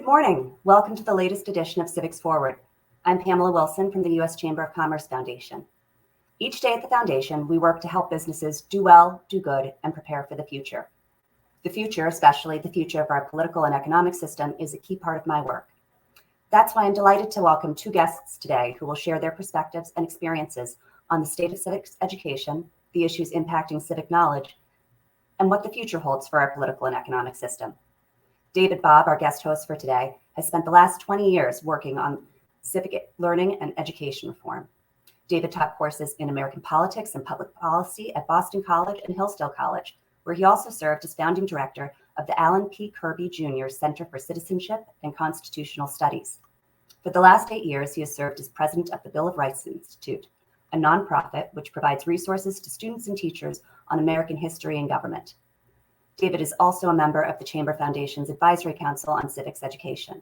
Good morning. Welcome to the latest edition of Civics Forward. I'm Pamela Wilson from the U.S. Chamber of Commerce Foundation. Each day at the Foundation, we work to help businesses do well, do good, and prepare for the future. The future, especially the future of our political and economic system, is a key part of my work. That's why I'm delighted to welcome two guests today who will share their perspectives and experiences on the state of civics education, the issues impacting civic knowledge, and what the future holds for our political and economic system. David Bobb, our guest host for today, has spent the last 20 years working on civic learning and education reform. David taught courses in American politics and public policy at Boston College and Hillsdale College, where he also served as founding director of the Alan P. Kirby Jr. Center for Citizenship and Constitutional Studies. For the last 8 years, he has served as president of the Bill of Rights Institute, a nonprofit which provides resources to students and teachers on American history and government. David is also a member of the Chamber Foundation's Advisory Council on Civics Education.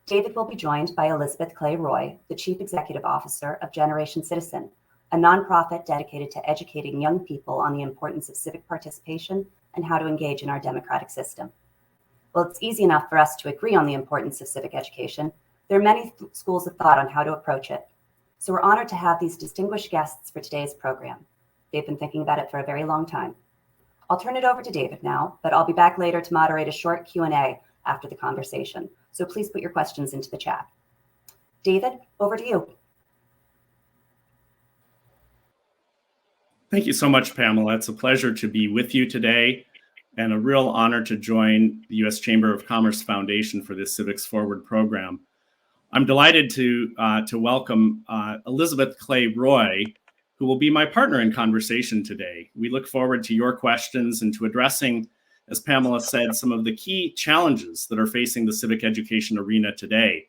David will be joined by Elizabeth Clay Roy, the Chief Executive Officer of Generation Citizen, a nonprofit dedicated to educating young people on the importance of civic participation and how to engage in our democratic system. Well, it's easy enough for us to agree on the importance of civic education. There are many schools of thought on how to approach it. So we're honored to have these distinguished guests for today's program. They've been thinking about it for a very long time. I'll turn it over to David now, but I'll be back later to moderate a short Q&A after the conversation. So please put your questions into the chat. David, over to you. Thank you so much, Pamela. It's a pleasure to be with you today and a real honor to join the U.S. Chamber of Commerce Foundation for this Civics Forward program. I'm delighted to welcome Elizabeth Clay Roy, who will be my partner in conversation today. We look forward to your questions and to addressing, as Pamela said, some of the key challenges that are facing the civic education arena today.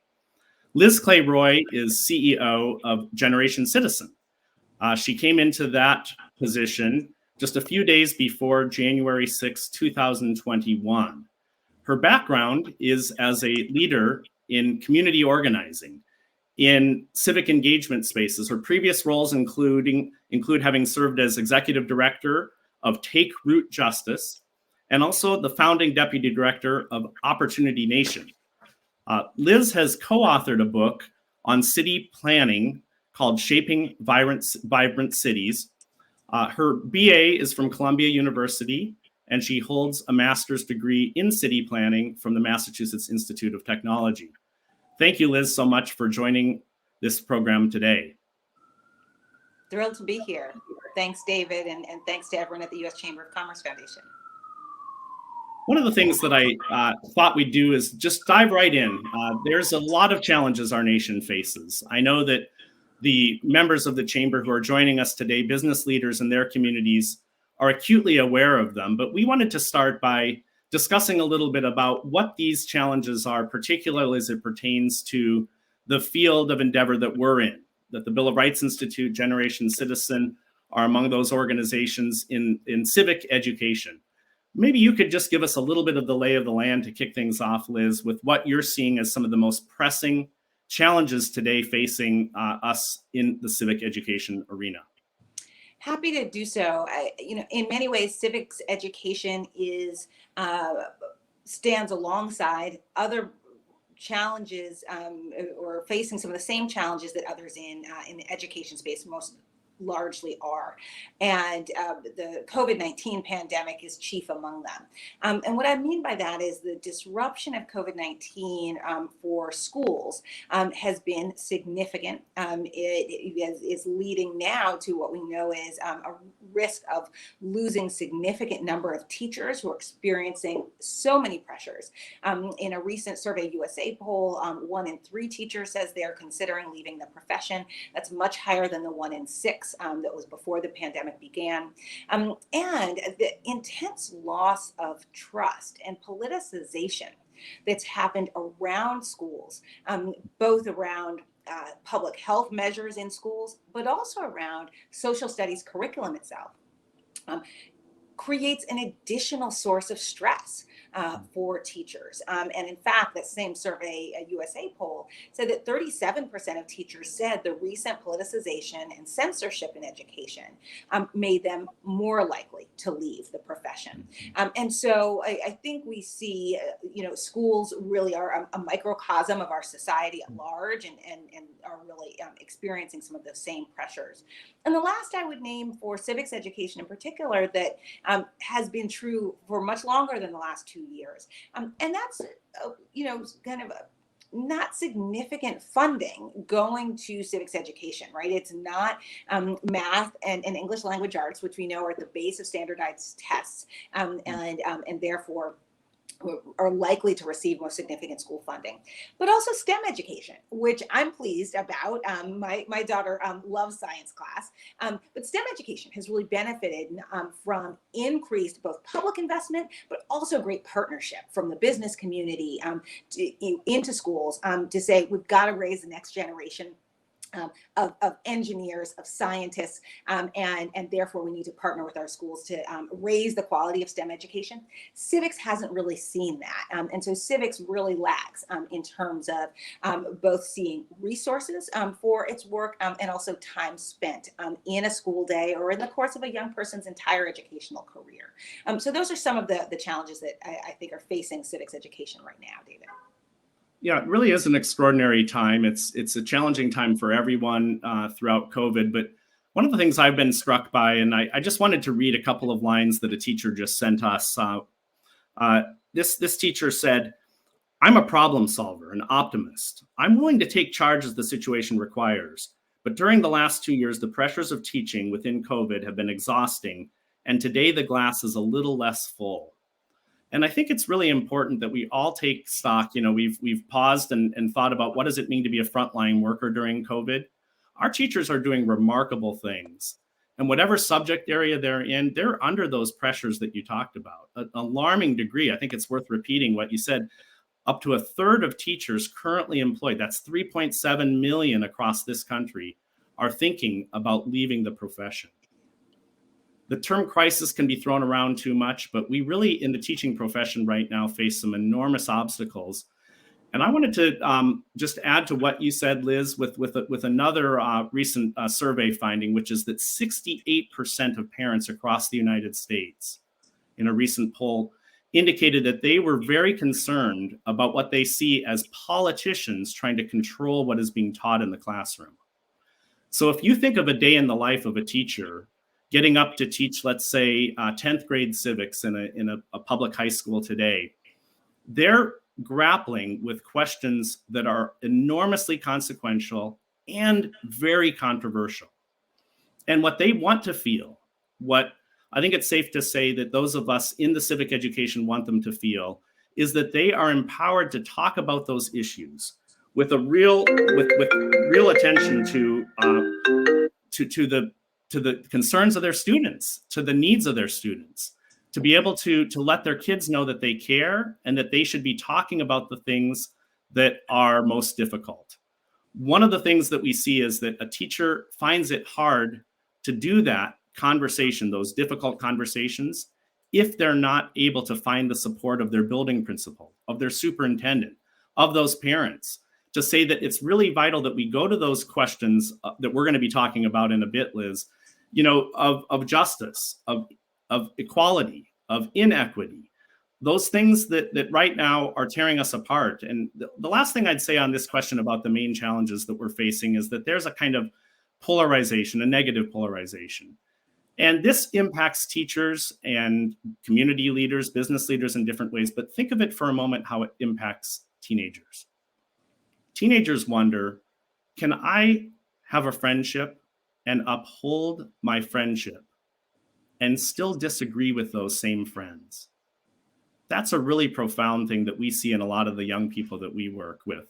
Liz Clay Roy is CEO of Generation Citizen. She came into that position just a few days before January 6, 2021. Her background is as a leader in community organizing, in civic engagement spaces. Her previous roles include having served as executive director of Take Root Justice and also the founding deputy director of Opportunity Nation. Liz has co-authored a book on city planning called Shaping Vibrant Cities. Her BA is from Columbia University, and she holds a master's degree in city planning from the Massachusetts Institute of Technology. Thank you, Liz, so much for joining this program today. Thrilled to be here. Thanks, David, and thanks to everyone at the U.S. Chamber of Commerce Foundation. One of the things that I thought we'd do is just dive right in. There's a lot of challenges our nation faces. I know that the members of the Chamber who are joining us today, business leaders in their communities, are acutely aware of them, but we wanted to start by discussing a little bit about what these challenges are, particularly as it pertains to the field of endeavor that we're in, that the Bill of Rights Institute, Generation Citizen are among those organizations in civic education. Maybe you could just give us a little bit of the lay of the land to kick things off, Liz, with what you're seeing as some of the most pressing challenges today facing us in the civic education arena. Happy to do so. In many ways, civics education stands alongside other challenges or facing some of the same challenges that others in the education space most largely are. And the COVID-19 pandemic is chief among them. And what I mean by that is the disruption of COVID-19 for schools has been significant. It is leading now to what we know is a risk of losing significant number of teachers who are experiencing so many pressures. In a recent Survey USA poll, 1 in 3 teachers says they're considering leaving the profession. That's much higher than the 1 in 6 that was before the pandemic began. And the intense loss of trust and politicization that's happened around schools, both around public health measures in schools, but also around social studies curriculum itself. Creates an additional source of stress for teachers. And in fact, that same survey, a USA poll, said that 37% of teachers said the recent politicization and censorship in education made them more likely to leave the profession. And so I think we see, schools really are a microcosm of our society at large, and are really experiencing some of those same pressures. And the last I would name for civics education in particular that has been true for much longer than the last 2 years. And that's, kind of not significant funding going to civics education, right? It's not math and English language arts, which we know are at the base of standardized tests, and therefore are likely to receive most significant school funding, but also STEM education, which I'm pleased about. My daughter loves science class, but STEM education has really benefited from increased both public investment, but also great partnership from the business community into schools to say, we've got to raise the next generation of engineers, of scientists, and therefore we need to partner with our schools to raise the quality of STEM education. Civics hasn't really seen that. And so civics really lacks in terms of both seeing resources for its work and also time spent in a school day or in the course of a young person's entire educational career. So those are some of the challenges that I think are facing civics education right now, David. Yeah, it really is an extraordinary time. It's a challenging time for everyone throughout COVID. But one of the things I've been struck by, and I just wanted to read a couple of lines that a teacher just sent us. This teacher said, "I'm a problem solver, an optimist. I'm willing to take charge as the situation requires. But during the last 2 years, the pressures of teaching within COVID have been exhausting. And today the glass is a little less full." And I think it's really important that we all take stock. We've paused and thought about what does it mean to be a frontline worker during COVID. Our teachers are doing remarkable things. And whatever subject area they're in, they're under those pressures that you talked about. An alarming degree. I think it's worth repeating what you said. Up to a third of teachers currently employed, that's 3.7 million across this country, are thinking about leaving the profession. The term crisis can be thrown around too much, but we really, in the teaching profession right now, face some enormous obstacles. And I wanted to just add to what you said, Liz, with another recent survey finding, which is that 68% of parents across the United States, in a recent poll, indicated that they were very concerned about what they see as politicians trying to control what is being taught in the classroom. So if you think of a day in the life of a teacher, getting up to teach, let's say, 10th grade civics in a public high school today, they're grappling with questions that are enormously consequential and very controversial. And what they want to feel, what I think it's safe to say that those of us in the civic education want them to feel, is that they are empowered to talk about those issues with real attention to the concerns of their students, to the needs of their students, to be able to let their kids know that they care and that they should be talking about the things that are most difficult. One of the things that we see is that a teacher finds it hard to do that conversation, those difficult conversations, if they're not able to find the support of their building principal, of their superintendent, of those parents, to say that it's really vital that we go to those questions that we're going to be talking about in a bit, Liz, of justice, of equality, of inequity, those things that right now are tearing us apart. And the last thing I'd say on this question about the main challenges that we're facing is that there's a kind of polarization, a negative polarization. And this impacts teachers and community leaders, business leaders in different ways. But think of it for a moment how it impacts teenagers. Teenagers wonder, can I have a friendship and uphold my friendship and still disagree with those same friends? That's a really profound thing that we see in a lot of the young people that we work with.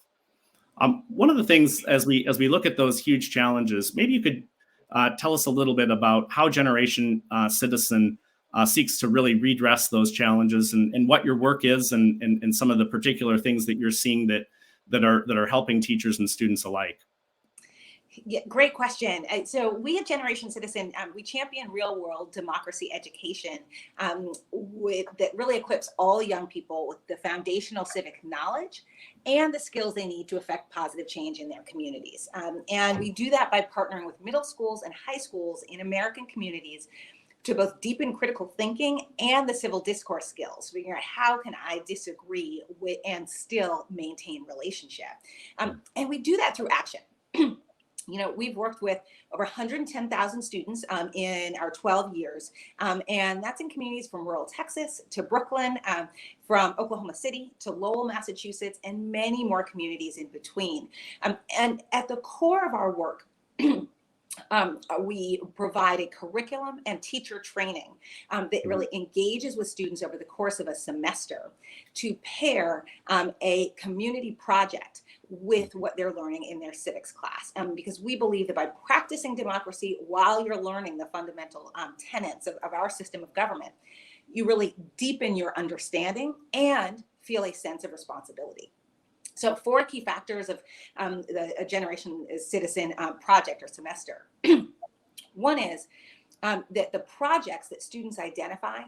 One of the things as we look at those huge challenges, maybe you could tell us a little bit about how Generation Citizen seeks to really redress those challenges and what your work is and some of the particular things that you're seeing that are helping teachers and students alike. Yeah, great question. So we at Generation Citizen, we champion real world democracy education that really equips all young people with the foundational civic knowledge and the skills they need to affect positive change in their communities. And we do that by partnering with middle schools and high schools in American communities to both deepen critical thinking and the civil discourse skills, figuring out how can I disagree with and still maintain relationship. And we do that through action. We've worked with over 110,000 students in our 12 years, and that's in communities from rural Texas to Brooklyn, from Oklahoma City to Lowell, Massachusetts, and many more communities in between. And at the core of our work, we provide a curriculum and teacher training that really engages with students over the course of a semester to pair a community project with what they're learning in their civics class. Because we believe that by practicing democracy while you're learning the fundamental tenets of our system of government, you really deepen your understanding and feel a sense of responsibility. So 4 key factors of the Generation Citizen project or semester. One is that the projects that students identify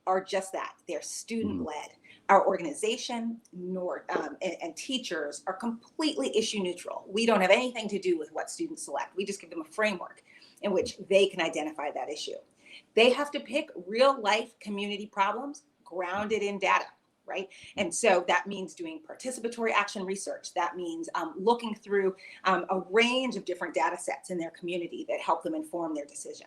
are just that. They're student-led. Our organization and teachers are completely issue neutral. We don't have anything to do with what students select. We just give them a framework in which they can identify that issue. They have to pick real-life community problems grounded in data. Right. And so that means doing participatory action research. That means looking through a range of different data sets in their community that help them inform their decision.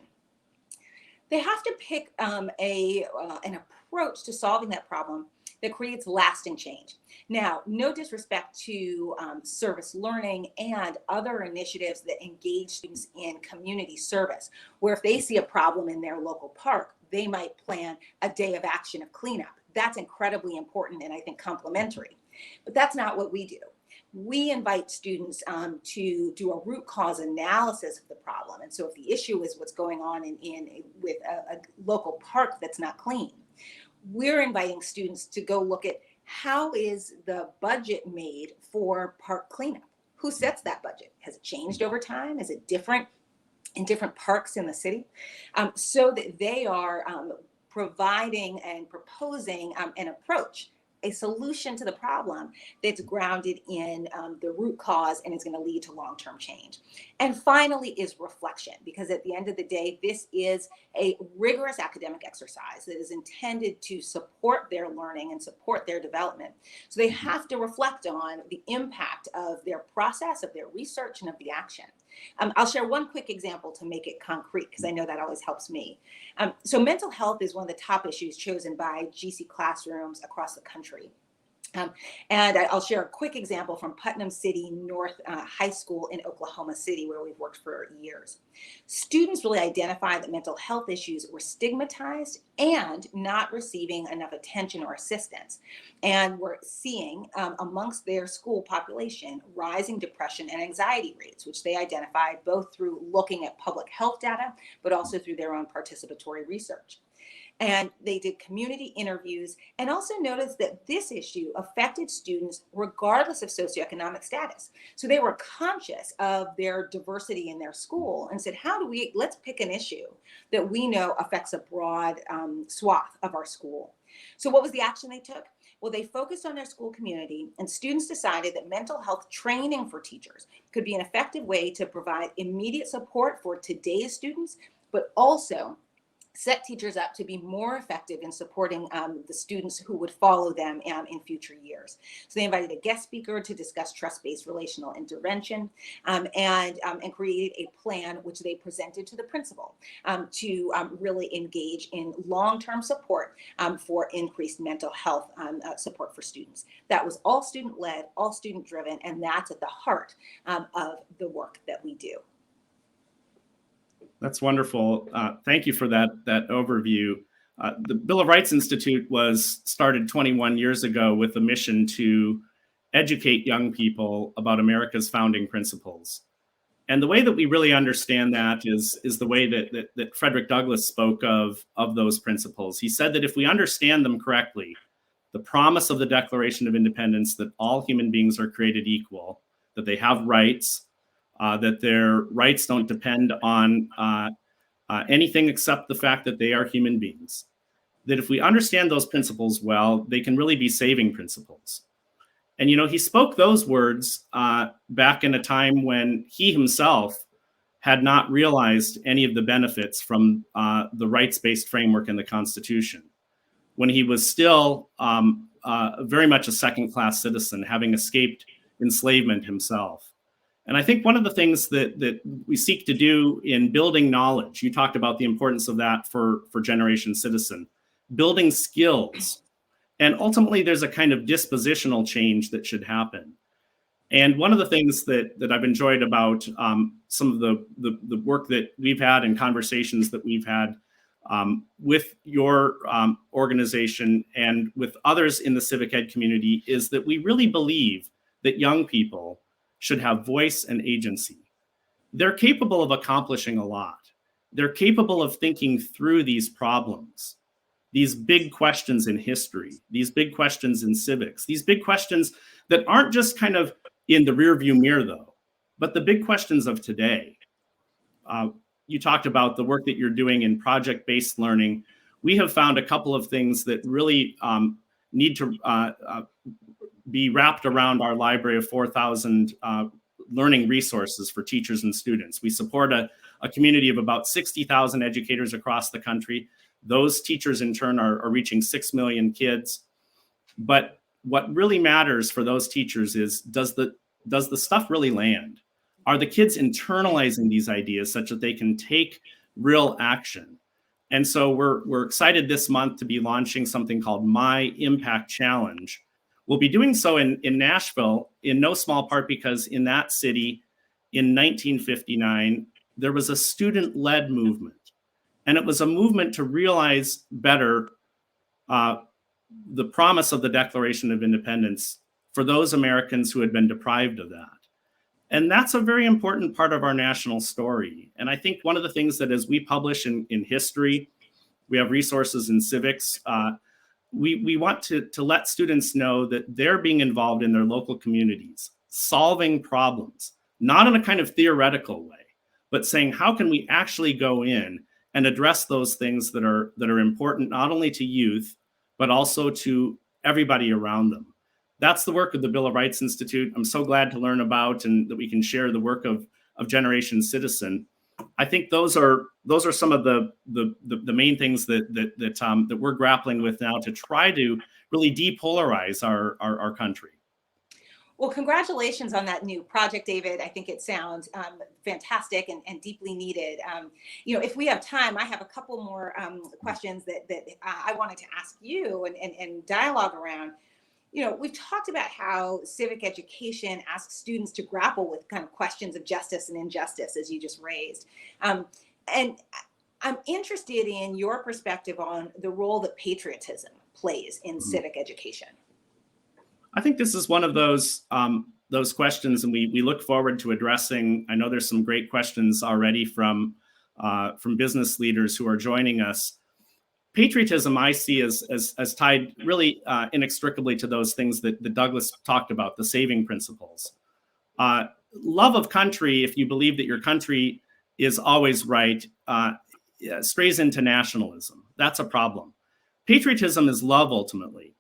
They have to pick an approach to solving that problem that creates lasting change. Now, no disrespect to service learning and other initiatives that engage students in community service, where if they see a problem in their local park, they might plan a day of action of cleanup. That's incredibly important and I think complementary. But that's not what we do. We invite students to do a root cause analysis of the problem. And so if the issue is what's going on with a local park that's not clean, we're inviting students to go look at how is the budget made for park cleanup? Who sets that budget? Has it changed over time? Is it different in different parks in the city? So that they are providing and proposing an approach, a solution to the problem that's grounded in the root cause and is going to lead to long-term change. And finally is reflection, because at the end of the day, this is a rigorous academic exercise that is intended to support their learning and support their development. So they have to reflect on the impact of their process, of their research, and of the action. I'll share one quick example to make it concrete, because I know that always helps me. So mental health is one of the top issues chosen by GC classrooms across the country. And I'll share a quick example from Putnam City North High School in Oklahoma City, where we've worked for years. Students really identified that mental health issues were stigmatized and not receiving enough attention or assistance. And we're seeing amongst their school population rising depression and anxiety rates, which they identified both through looking at public health data, but also through their own participatory research. And they did community interviews and also noticed that this issue affected students regardless of socioeconomic status. So they were conscious of their diversity in their school and said, let's pick an issue that we know affects a broad swath of our school. So what was the action they took? Well, they focused on their school community, and students decided that mental health training for teachers could be an effective way to provide immediate support for today's students, but also set teachers up to be more effective in supporting the students who would follow them in future years. So they invited a guest speaker to discuss trust-based relational intervention and created a plan which they presented to the principal to really engage in long-term support for increased mental health support for students. That was all student-led, all student-driven, and that's at the heart of the work that we do. That's wonderful. Thank you for that overview. The Bill of Rights Institute was started 21 years ago with a mission to educate young people about America's founding principles. And the way that we really understand that is the way that Frederick Douglass spoke of those principles. He said that if we understand them correctly, the promise of the Declaration of Independence that all human beings are created equal, that they have rights, that their rights don't depend on anything except the fact that they are human beings. That if we understand those principles well, they can really be saving principles. And, he spoke those words back in a time when he himself had not realized any of the benefits from the rights-based framework in the Constitution, when he was still very much a second-class citizen, having escaped enslavement himself. And I think one of the things that we seek to do in building knowledge, you talked about the importance of that for Generation Citizen, building skills. And ultimately, there's a kind of dispositional change that should happen. And one of the things that I've enjoyed about some of the work that we've had and conversations that we've had with your organization and with others in the civic ed community is that we really believe that young people should have voice and agency. They're capable of accomplishing a lot. They're capable of thinking through these problems, these big questions in history, these big questions in civics, these big questions that aren't just kind of in the rearview mirror, though, but the big questions of today. You talked about the work that you're doing in project-based learning. We have found a couple of things that really need to be wrapped around our library of 4,000 learning resources for teachers and students. We support a community of about 60,000 educators across the country. Those teachers in turn are reaching 6 million kids. But what really matters for those teachers is, does the stuff really land? Are the kids internalizing these ideas such that they can take real action? And so we're excited this month to be launching something called My Impact Challenge. We'll be doing so in Nashville, in no small part because in that city in 1959, there was a student-led movement. And it was a movement to realize better the promise of the Declaration of Independence for those Americans who had been deprived of that. And that's a very important part of our national story. And I think one of the things that as we publish in history, we have resources in civics, we want to let students know that they're being involved in their local communities, solving problems, not in a kind of theoretical way, but saying, how can we actually go in and address those things that are important, not only to youth, but also to everybody around them. That's the work of the Bill of Rights Institute. I'm so glad to learn about and that we can share the work of Generation Citizen. I think those are some of the main things that we're grappling with now to try to really depolarize our country. Well, congratulations on that new project, David. I think it sounds fantastic and deeply needed. If we have time, I have a couple more questions that I wanted to ask you and dialogue around. We've talked about how civic education asks students to grapple with kind of questions of justice and injustice, as you just raised. And I'm interested in your perspective on the role that patriotism plays in civic education. I think this is one of those questions, and we look forward to addressing. I know there's some great questions already from business leaders who are joining us. Patriotism, I see as tied really inextricably to those things that Douglas talked about, the saving principles. Love of country, if you believe that your country is always right, strays into nationalism. That's a problem. Patriotism is love ultimately.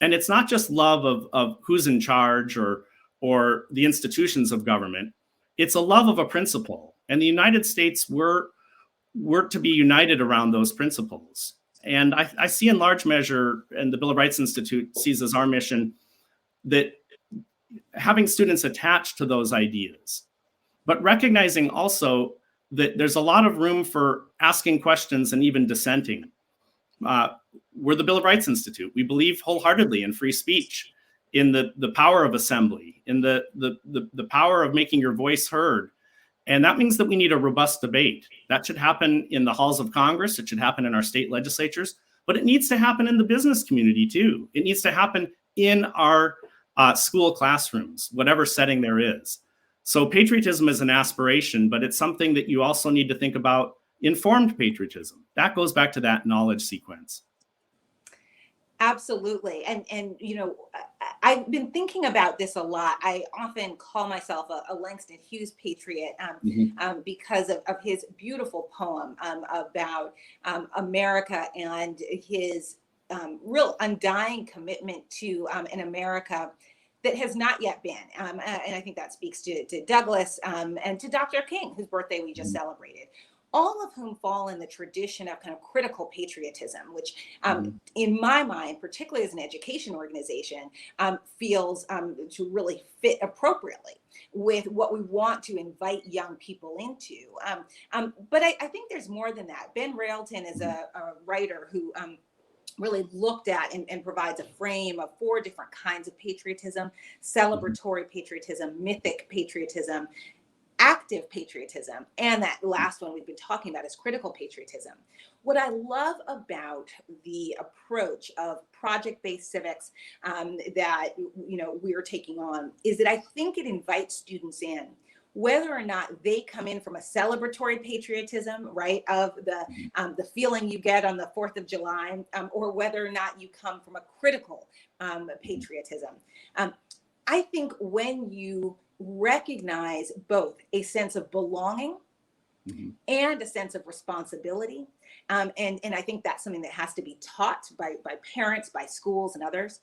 And it's not just love of who's in charge or the institutions of government. It's a love of a principle. And the United States, we're to be united around those principles. And I see in large measure, and the Bill of Rights Institute sees as our mission, that having students attached to those ideas, but recognizing also that there's a lot of room for asking questions and even dissenting. We're the Bill of Rights Institute. We believe wholeheartedly in free speech, in the power of assembly, in the power of making your voice heard. And that means that we need a robust debate. That should happen in the halls of Congress. It should happen in our state legislatures, but it needs to happen in the business community too. It needs to happen in our school classrooms, whatever setting there is. So patriotism is an aspiration, but it's something that you also need to think about informed patriotism. That goes back to that knowledge sequence. Absolutely. And I've been thinking about this a lot. I often call myself a Langston Hughes patriot because of his beautiful poem about America and his real undying commitment to an America that has not yet been. And I think that speaks to Douglas and to Dr. King, whose birthday we just celebrated, all of whom fall in the tradition of kind of critical patriotism, which in my mind, particularly as an education organization, feels to really fit appropriately with what we want to invite young people into. But I think there's more than that. Ben Railton is a writer who really looked at and provides a frame of 4 different kinds of patriotism: celebratory patriotism, mythic patriotism, active patriotism, and that last one we've been talking about is critical patriotism. What I love about the approach of project-based civics that we're taking on is that I think it invites students in, whether or not they come in from a celebratory patriotism, right, of the feeling you get on the 4th of July, or whether or not you come from a critical patriotism. I think when you recognize both a sense of belonging and a sense of responsibility, and I think that's something that has to be taught by parents, by schools, and others.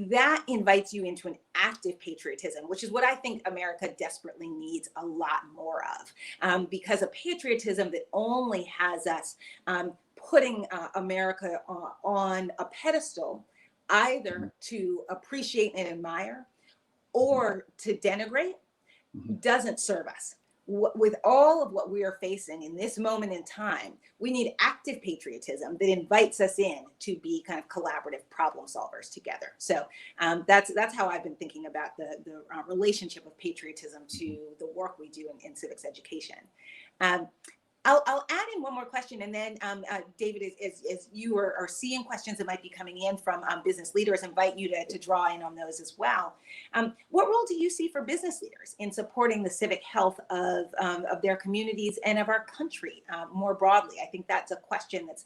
That invites you into an active patriotism, which is what I think America desperately needs a lot more of, because a patriotism that only has us putting America on a pedestal, either to appreciate and admire or to denigrate, doesn't serve us. With all of what we are facing in this moment in time, we need active patriotism that invites us in to be kind of collaborative problem solvers together. So that's how I've been thinking about the relationship of patriotism to the work we do in civics education. I'll add in one more question, and then David, as you are seeing questions that might be coming in from business leaders, invite you to draw in on those as well. What role do you see for business leaders in supporting the civic health of their communities and of our country more broadly? I think that's a question that's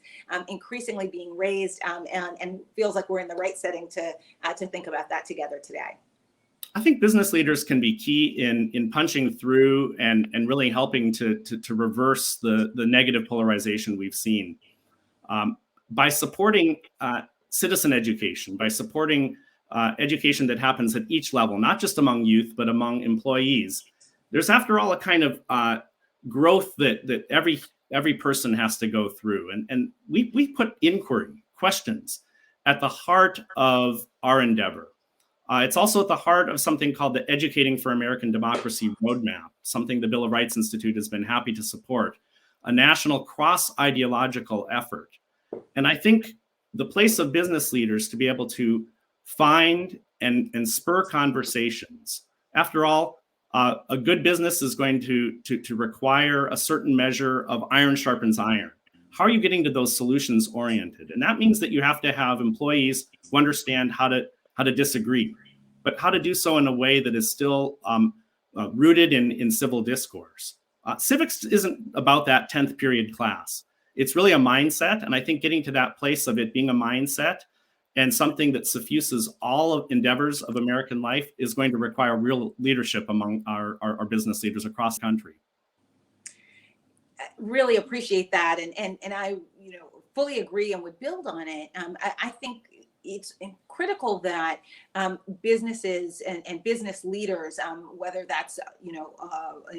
increasingly being raised and feels like we're in the right setting to think about that together today. I think business leaders can be key in punching through and really helping to reverse the negative polarization we've seen. By supporting citizen education, by supporting education that happens at each level, not just among youth, but among employees, there's, after all, a kind of growth that every person has to go through. And we put inquiry, questions, at the heart of our endeavor. It's also at the heart of something called the Educating for American Democracy Roadmap, something the Bill of Rights Institute has been happy to support, a national cross-ideological effort. And I think the place of business leaders to be able to find and spur conversations. After all, a good business is going to require a certain measure of iron sharpens iron. How are you getting to those solutions oriented? And that means that you have to have employees who understand how to disagree, but how to do so in a way that is still rooted in civil discourse. Civics isn't about that 10th period class. It's really a mindset, and I think getting to that place of it being a mindset and something that suffuses all of endeavors of American life is going to require real leadership among our business leaders across the country. Really appreciate that, and I fully agree and would build on it. I think it's critical that businesses and business leaders, whether that's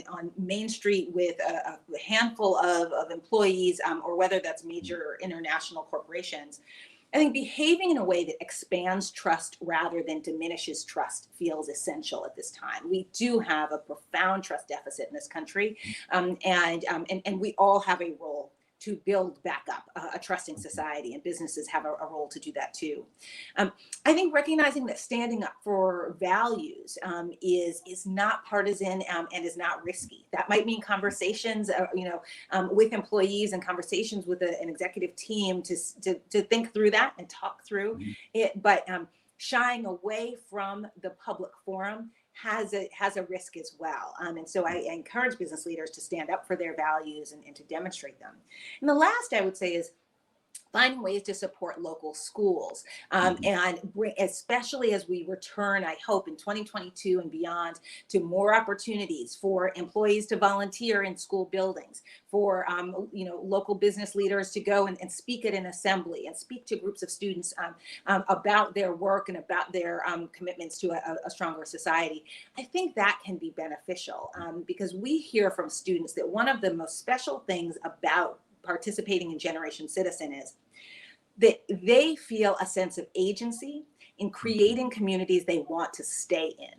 on Main Street with a handful of employees, or whether that's major international corporations, I think behaving in a way that expands trust rather than diminishes trust feels essential at this time. We do have a profound trust deficit in this country, and we all have a role to build back up a trusting society, and businesses have a role to do that too. I think recognizing that standing up for values is not partisan and is not risky. That might mean conversations, with employees and conversations with an executive team to think through that and talk through it. But shying away from the public forum has a risk as well. And so I encourage business leaders to stand up for their values and to demonstrate them. And the last I would say is finding ways to support local schools, and especially as we return, I hope, in 2022 and beyond, to more opportunities for employees to volunteer in school buildings, for local business leaders to go and speak at an assembly and speak to groups of students about their work and about their commitments to a stronger society. I think that can be beneficial, because we hear from students that one of the most special things about participating in Generation Citizen is that they feel a sense of agency in creating communities they want to stay in.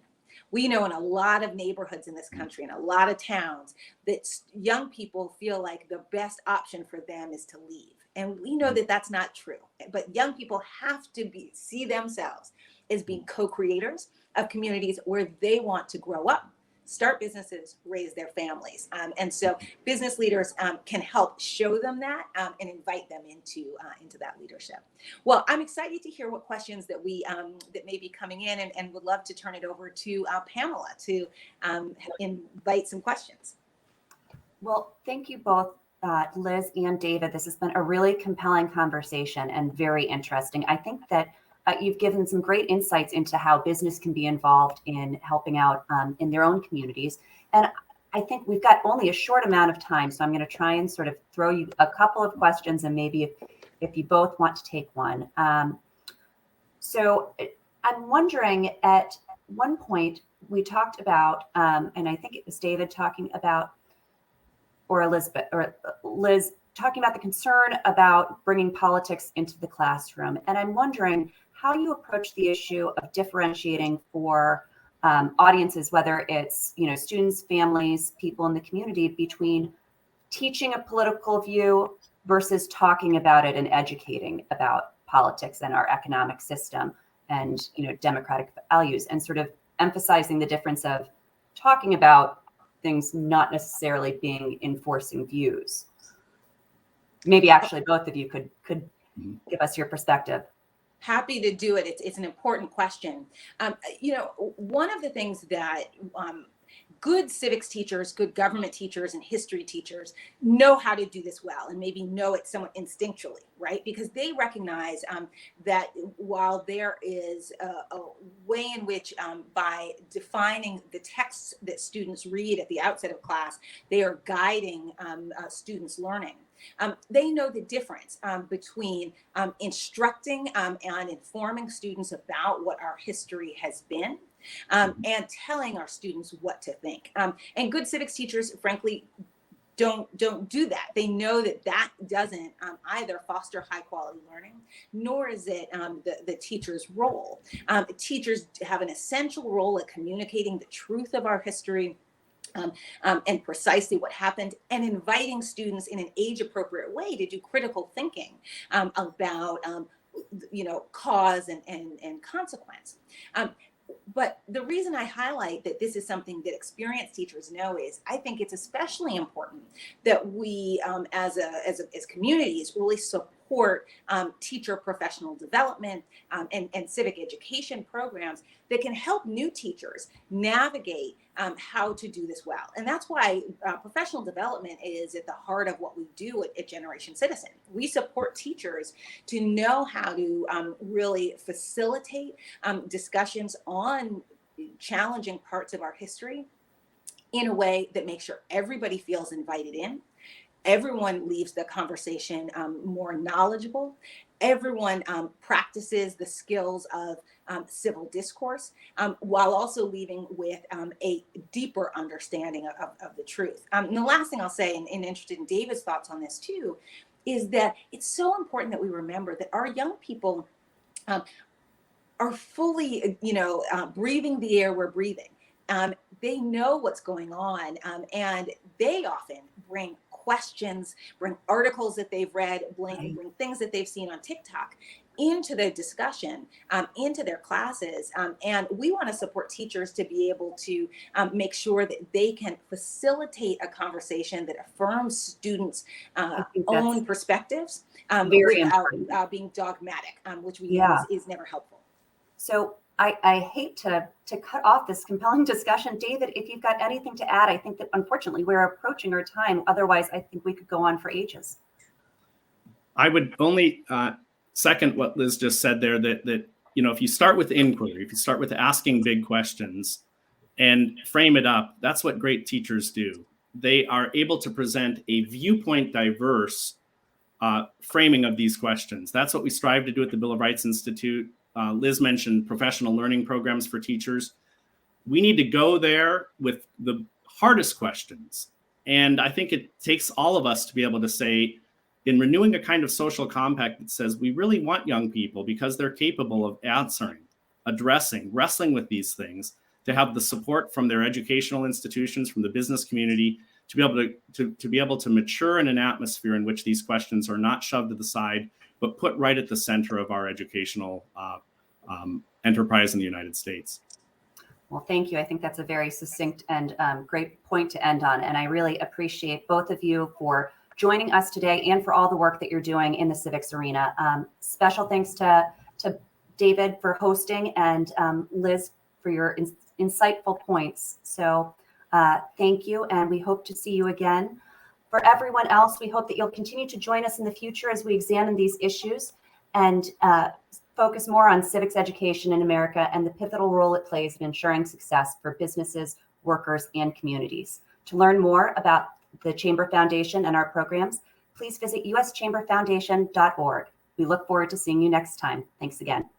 We know in a lot of neighborhoods in this country, in a lot of towns, that young people feel like the best option for them is to leave. And we know that that's not true. But young people have to see themselves as being co-creators of communities where they want to grow up, start businesses, raise their families. And so business leaders can help show them that and invite them into that leadership. Well, I'm excited to hear what questions that that may be coming in, and would love to turn it over to Pamela to invite some questions. Well, thank you both, Liz and David. This has been a really compelling conversation and very interesting. I think that you've given some great insights into how business can be involved in helping out in their own communities. And I think we've got only a short amount of time, so I'm going to try and sort of throw you a couple of questions, and maybe if you both want to take one. So I'm wondering, at one point we talked about, and I think it was David talking about, or Elizabeth, or Liz talking about the concern about bringing politics into the classroom. And I'm wondering how you approach the issue of differentiating for audiences, whether it's students, families, people in the community, between teaching a political view versus talking about it and educating about politics and our economic system and democratic values, and sort of emphasizing the difference of talking about things not necessarily being enforcing views. Maybe actually both of you could give us your perspective. Happy to do it. It's an important question. One of the things that good civics teachers, good government teachers, and history teachers know how to do this well, and maybe know it somewhat instinctually, right? Because they recognize that while there is a way in which by defining the texts that students read at the outset of class, they are guiding students' learning. They know the difference between instructing and informing students about what our history has been, and telling our students what to think. And good civics teachers, frankly, don't do that. They know that doesn't either foster high quality learning, nor is it the teacher's role. Teachers have an essential role at communicating the truth of our history, and precisely what happened, and inviting students in an age-appropriate way to do critical thinking about cause and consequence. But the reason I highlight that this is something that experienced teachers know is I think it's especially important that we as communities really support teacher professional development and civic education programs that can help new teachers navigate how to do this well. And that's why professional development is at the heart of what we do at Generation Citizen. We support teachers to know how to really facilitate discussions on challenging parts of our history in a way that makes sure everybody feels invited in. Everyone leaves the conversation more knowledgeable. Everyone practices the skills of civil discourse, while also leaving with a deeper understanding of the truth. And the last thing I'll say, and interested in David's thoughts on this too, is that it's so important that we remember that our young people are fully, breathing the air we're breathing. They know what's going on, and they often bring questions, bring articles that they've read, bring things that they've seen on TikTok into the discussion, into their classes. And we want to support teachers to be able to make sure that they can facilitate a conversation that affirms students' own perspectives without being dogmatic, which we know is never helpful. So I hate to cut off this compelling discussion. David, if you've got anything to add, I think that unfortunately we're approaching our time. Otherwise, I think we could go on for ages. I would only second what Liz just said there, that if you start with inquiry, if you start with asking big questions and frame it up, that's what great teachers do. They are able to present a viewpoint diverse framing of these questions. That's what we strive to do at the Bill of Rights Institute. Liz mentioned professional learning programs for teachers. We need to go there with the hardest questions. And I think it takes all of us to be able to say, in renewing a kind of social compact that says we really want young people, because they're capable of answering, addressing, wrestling with these things, to have the support from their educational institutions, from the business community, to be able to mature in an atmosphere in which these questions are not shoved to the side, but put right at the center of our educational enterprise in the United States. Well, thank you. I think that's a very succinct and great point to end on. And I really appreciate both of you for joining us today and for all the work that you're doing in the civics arena. Special thanks to David for hosting, and Liz for your insightful points. So thank you, and we hope to see you again. For everyone else, we hope that you'll continue to join us in the future as we examine these issues and focus more on civics education in America and the pivotal role it plays in ensuring success for businesses, workers, and communities. To learn more about the Chamber Foundation and our programs, please visit uschamberfoundation.org. We look forward to seeing you next time. Thanks again.